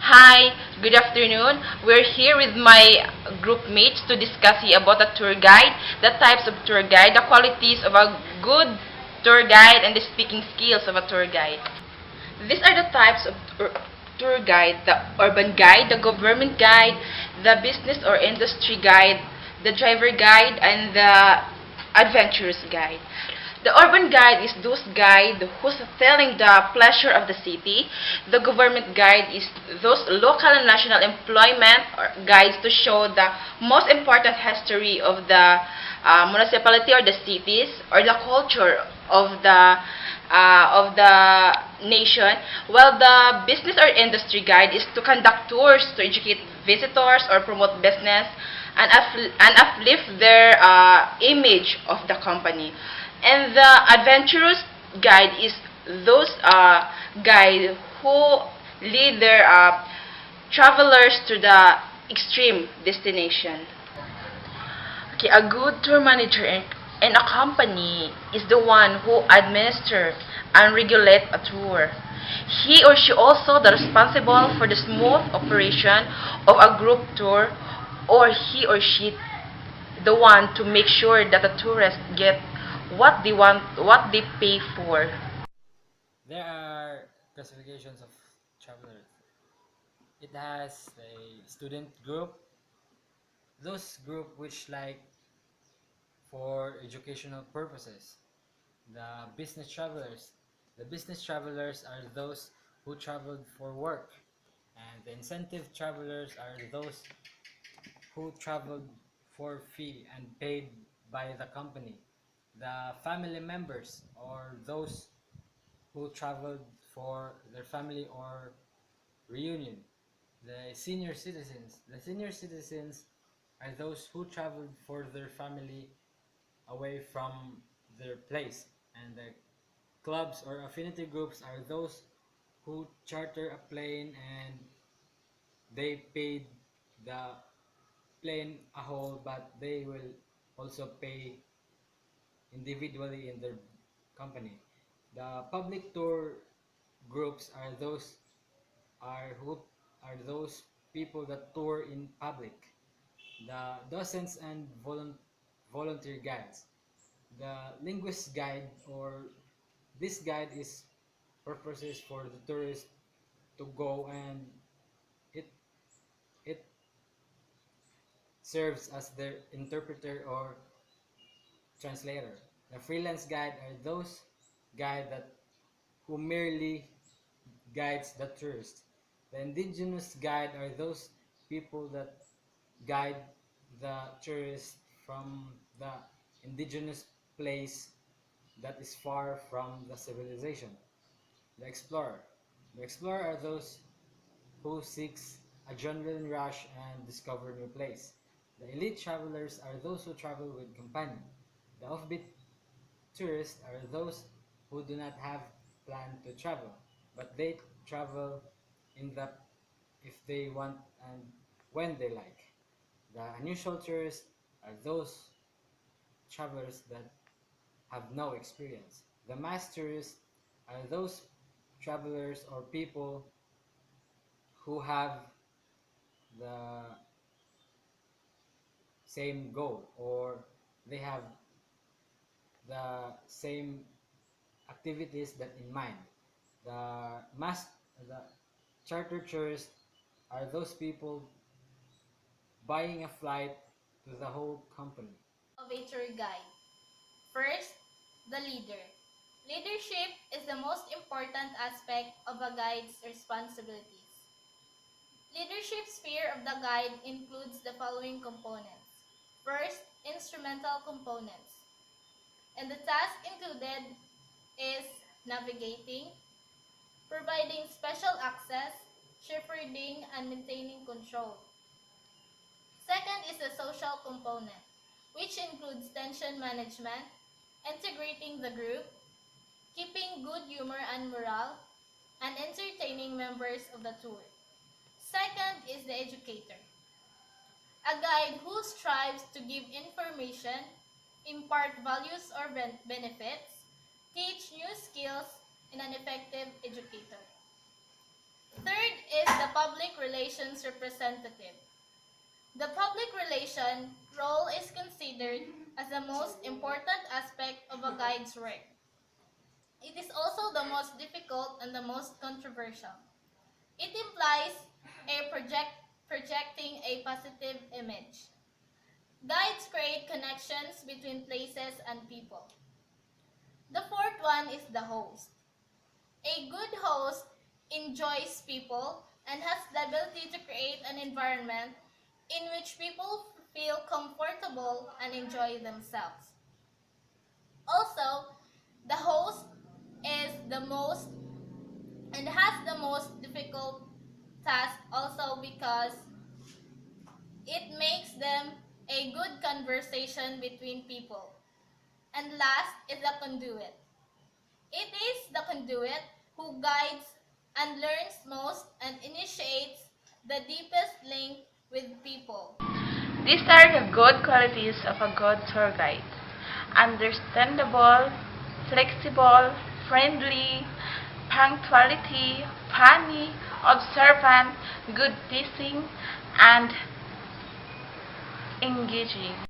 Hi, good afternoon. We're here with my group mates to discuss about a tour guide, the types of tour guide, the qualities of a good tour guide, and the speaking skills of a tour guide. These are the types of tour guide: the urban guide, the government guide, the business or industry guide, the driver guide, and the adventurous guide. The urban guide is those guide who's telling the pleasure of the city. The government guide is those local and national employment or guides to show the most important history of the municipality or the cities or the culture of the nation. While the business or industry guide is to conduct tours to educate visitors or promote business and uplift their image of the company. And the adventurous guide is those guide who lead their travelers to the extreme destination. Okay, a good tour manager in a company is the one who administer and regulate a tour. He or she also the responsible for the smooth operation of a group tour, or he or she the one to make sure that the tourists get what they want, what they pay for. There are classifications of travelers. It has a student group, those group which like for educational purposes. The business travelers. The business travelers are those who traveled for work, and the incentive travelers are those who traveled for fee and paid by the company. The family members or those who traveled for their family or reunion. The senior citizens. The senior citizens are those who traveled for their family away from their place. And the clubs or affinity groups are those who charter a plane and they paid the plane a whole, but they will also pay individually in their company. The public tour groups who are those people that tour in public. The docents and volunteer guides. The linguist guide or this guide is purposes for the tourist to go, and it it serves as their interpreter or translator. The freelance guide are those guide that who merely guides the tourist. The indigenous guide are those people that guide the tourist from the indigenous place that is far from the civilization. The explorer. The explorer are those who seeks adrenaline rush and discover new place. The elite travelers are those who travel with companion. The offbeat tourists are those who do not have plan to travel, but they travel in the if they want and when they like. The unusual tourists are those travelers that have no experience. The mass tourists are those travelers or people who have the same goal or they have the same activities that in mind. The mass the charter tourists are those people buying a flight to the whole company. Of a tour guide. First, the leader. Leadership is the most important aspect of a guide's responsibilities. Leadership sphere of the guide includes the following components. First, instrumental components. And the task included is navigating, providing special access, shepherding, and maintaining control. Second is the social component, which includes tension management, integrating the group, keeping good humor and morale, and entertaining members of the tour. Second is the educator, a guide who strives to give information, impart values or benefits, teach new skills, and an effective educator. Third is the public relations representative. The public relation role is considered as the most important aspect of a guide's work. It is also the most difficult and the most controversial. It implies projecting a positive image. Guides create connections between places and people. The fourth one is the host. A good host enjoys people and has the ability to create an environment in which people feel comfortable and enjoy themselves. Also, the host is the most and has the most difficult task also because it makes them a good conversation between people. And last is the conduit. It is the conduit who guides and learns most and initiates the deepest link with people. These are the good qualities of a good tour guide. Understandable, flexible, friendly, punctuality, funny, observant, good teaching, and engaging.